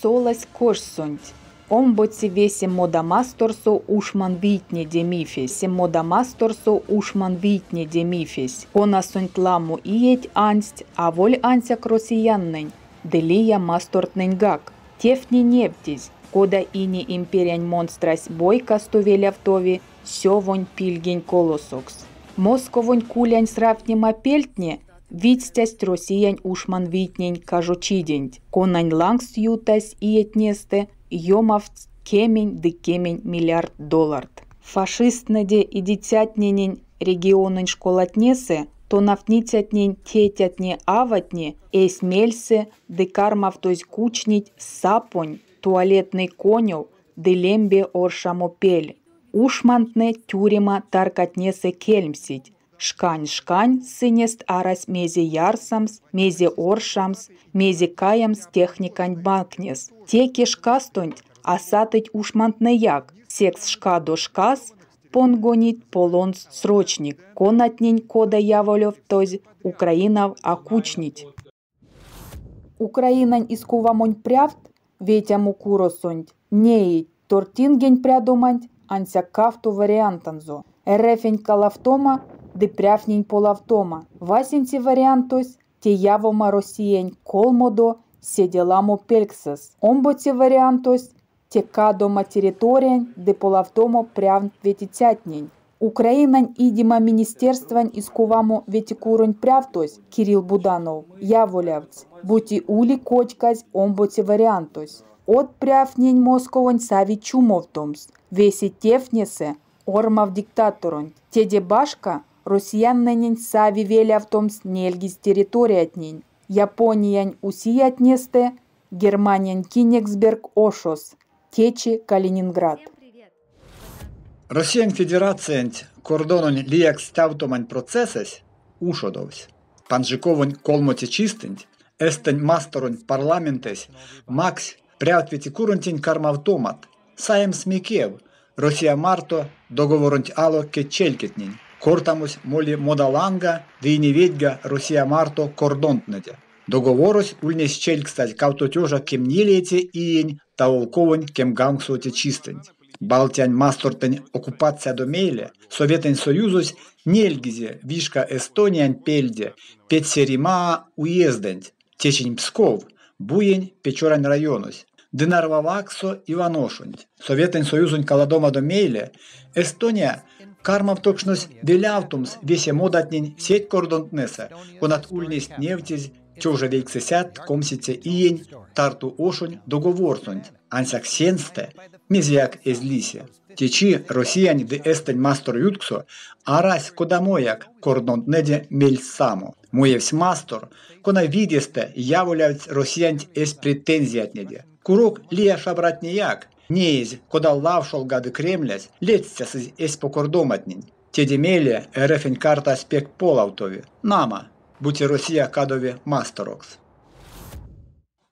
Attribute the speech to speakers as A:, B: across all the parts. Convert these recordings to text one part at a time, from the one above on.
A: солась кошсунть. Омбоци весе модамасторсо ушман витне демифес, модамасторсо ушман витне демифес. Конасунть ламу иеть ансть, а воль ансяк россияннень, делия мастортнень гак. Тефни нептись, кода ини имперянь монстрась бойка стовелявтови, сёвонь пильгень колосокс. Московонь кулянь сравнема пельтне, витстясть россиянь ушман витнень кажучидень. Конань лангс ютась иетнесте, йомавц кемень да кемень миллиард доллард. Фашистнеде и дитятненень регионень школатнесе, то нафницятнень тетятне аватне, эсмельсе, де кармавтось кучнить сапонь, туалетный конев, де лембе оршамопель. Ушмантне тюрема таркатнесе кельмсить. Шкань сынест арась мезе ярсамс, мезе оршамс, мезе каямс техникань банкнес. Теки шкастонь, асатыть ушмантне як, секс шка до шкас, понгонит полонс срочник, конатнень кода яволев тоз, Украинав акучнить. Украинань искувамонь прявт, ветя мукуросонь, неи тортингень прядуманть, анся кафту вариантанзо. Эрефень калавтома, де пряфнень полавтома. Васенці вариантос, те явома росиень колмодо, седеламо пельксес. Омбоці вариантос, те кадома территориень, де полавтомо прявн ветицятнень. Украинань идима министерствань искувамо ветикуронь прявтос, Кирилл Буданов, яволявц. Бути ули кочкась омбоці вариантос. От пряфнень московонь сави чумовтомс. Веси тефнесе, ормав диктаторонь. Теде башка, россияннень сави велявтомс нельгис территориятнень. Япониянь усиятнесте, Германиян Кинексберг ошос. Течи Калининград.
B: Росіян Федерація кордононь ліяк ставтомань процесес ушодовсь. Панжиковонь колмоті чистинь, естень масторонь парламентесь, макс прявтвіті курунтінь кармавтомат, саєм смікев, Росія марто договоронть ало кетчелькетнінь, кортамусь молі модаланга, війні ведьга Росія марто кордонтнедя. Договорось ульнесь челькстать кавтотежа кем нелете иень, та волковонь кем гангсоте чистынь. Балтянь мастортень оккупация домейле, Советень Союзусь нельгизе, вишка Эстониянь пельде, петсерима уезденть, течень Псков, буень печорань районусь. Динарва ваксо Иваношунь, Советень Союзунь каладома домейле, Эстония кармав точность делявтумс весе модатнень сеть кордонтнеса, конат ульнесь нефтись, чоже вейксесят комсице иень, тарту ошунь договорсунь, ансяк сенсте, мизяк эзлисе. Течи россияне де эстень мастор ютксо, арась кодамояк кордонтнеде мельсамо. Моевсь мастор, кона видесте яволявць россиянь эс претензиятнеде. Курок лия шабратнияк, неизь, кода лавшол гады кремлясь, летстяс эс покордоматнень. Тедемеле эрефень карта аспект полавтове. Нама. Будьте Росія кадові масторокс.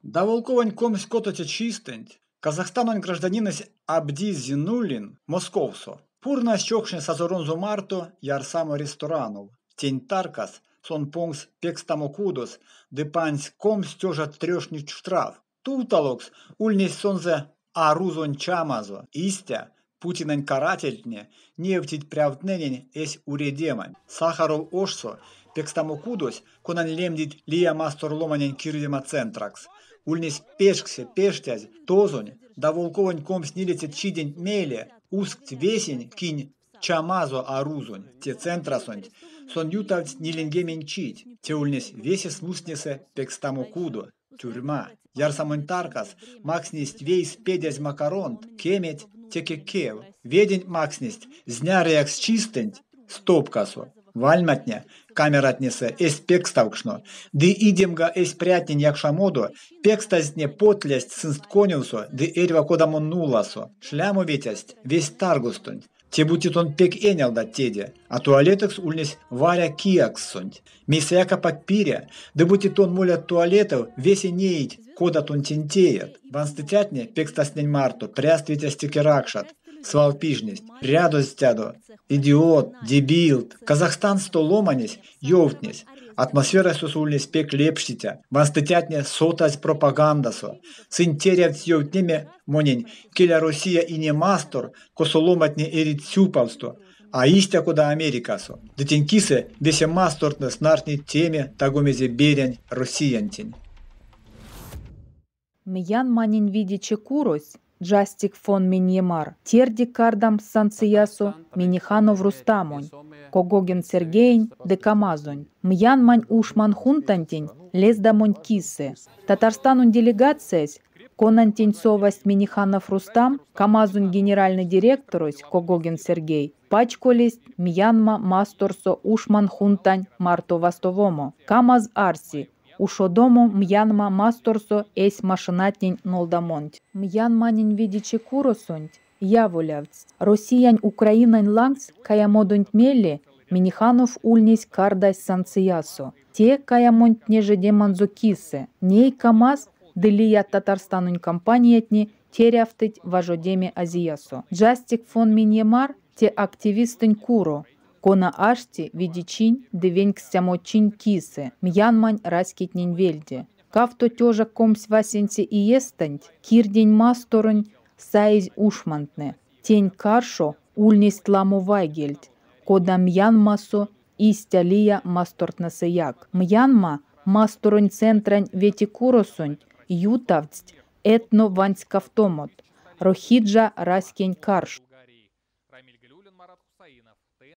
B: Да волковань комсь кототе чистенть, Казахстанонь гражданинес Абди Зинуллин, Московсо. Пурна щокшне сазоронзу марто ярсамо ресторанов. Тень таркас, сон понгс пекстамокудос, депансь комсь тёжа трёшнич штраф. Туталокс ульнесь сонзе арузонь чамазо. Истя, Путинань карательтне, нефтить прявтненень эсь уредемань. Сахаров ошсо, пекстамокудос, конан лемдить лия мастор ломанень кирдема центракс. Ульнись пешксе, пештязь, тозонь, да волковонь комс нилице чидень мейле, ускт весень кинь чамазо арузонь, те центрасонь, сон ютавць ниленгемень чить, те ульнись весе слуснесе пекстамокудо, тюрьма. Ярсамонь таркас, макснесть вейс педязь макаронт, кеметь, текекев, ведень макснесть, зняреякс чистенть, стопкасо. Вальматня, камератнесе, эс пекставкшно, ды идемга эс прятнень якшамодо, пекстазне потлясть сынст конюсо, ды эрьва кодамон нуласо, шляму ветясть, весь таргустонь, те бутит он пек энял да теде, а туалетекс ульнесь варя киаксонь, мисяка пакпиря, да бутит он моля туалетов, весе неить, кода тон тентеет, ванстытятне пекстаснень марто, пряствитя стекеракшат, свалпижнесть, рядость тядо, идиот, дебил, Казахстан сто ломанесь, ёвтнесь, Атмосфера сусульни спек лепшитя, ванстытятне сотать пропагандасо. Сынтерят сьёвтнеме монень, келя Россия и не мастор, косоломатне эрит сюпавсто, а истя куда Америкасо. Детенькисе десе мастортне снартни теме тагомезе берянь россиянтень.
A: Миян манин видиче курось, Джастик фон Миньемар, терди кардам санциясо, Миниханов Рустамонь, Когогин Сергейн, Декамазонь, Мьян мань ушман хунтантень, лездамонь кисы. Татарстанун делегациясь, Конантень совасть Миниханов Рустам, Камазунь генеральный директорось, Когогин Сергей, пачколесть Мьянма масторсо ушман хунтань Марто Вастовомо, Камаз Арси, Ушодому Мьянма масторсо эсь машинатнень нолдамонть. Мьянманин видичи куросонть, яволявц. Россиян Украинань лангс, кая модонть мели, Миниханов ульнись кардась санциясо. Те кая монть неже деманзо кисе. Ней камаз, делия Татарстанунь компаниятни, терявтыть важодеме азиясо. Джастик фон Миньемар, те активистынь куро. Кона ашти видичинь девенькстямочинь кисе, Мьянмань раскитнень вельде. Кавто тёжа комсь васенце и естаньть, кирдень масторонь саизь ушмантне. Тень каршо ульнесть ламу вайгельть, кода Мьянмасо истя лия мастортнесеяк. Мьянма масторонь центрань вети куросонь, ютавцть этно ваньскавтомот. Рохиджа раскень карш.